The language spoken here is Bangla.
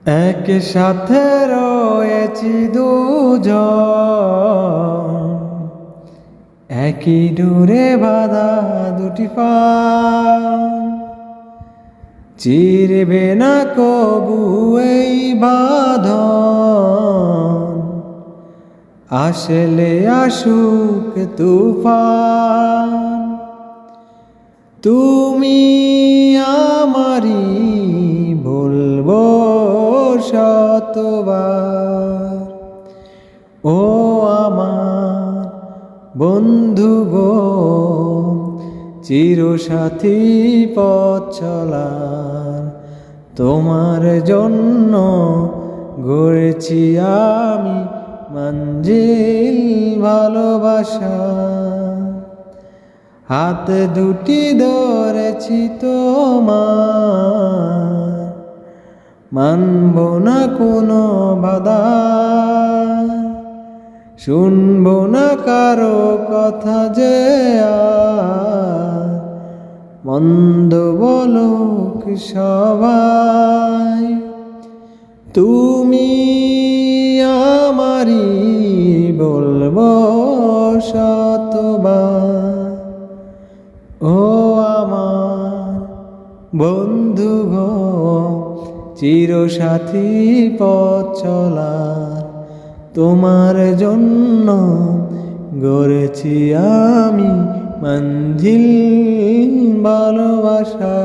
এক সাথে রয়েছি দুজন, একই ডোরে বাঁধা দুটি প্রাণ। চিরবে না কবু এই বাঁধন, আসলে আসুক তুফান। তুমি আমারি বলবো শতবার, ও আমার বন্ধু গো, চিরসাথী পথ চলার। তোমার জন্য গড়েছি আমি মঞ্জিল ভালোবাসা। হাত দুটি ধরেছি তোমার, মানব না কোনো বাধা, শুনবো না কারো কথা যে আর মন্দ বলুক সবাই। তুমি আমারি বলবো শতবার, ও আমার বন্ধু গো, চিরসাথী পথ চলার। তোমার জন্য গড়েছি আমি মঞ্জিল ভালোবাসা।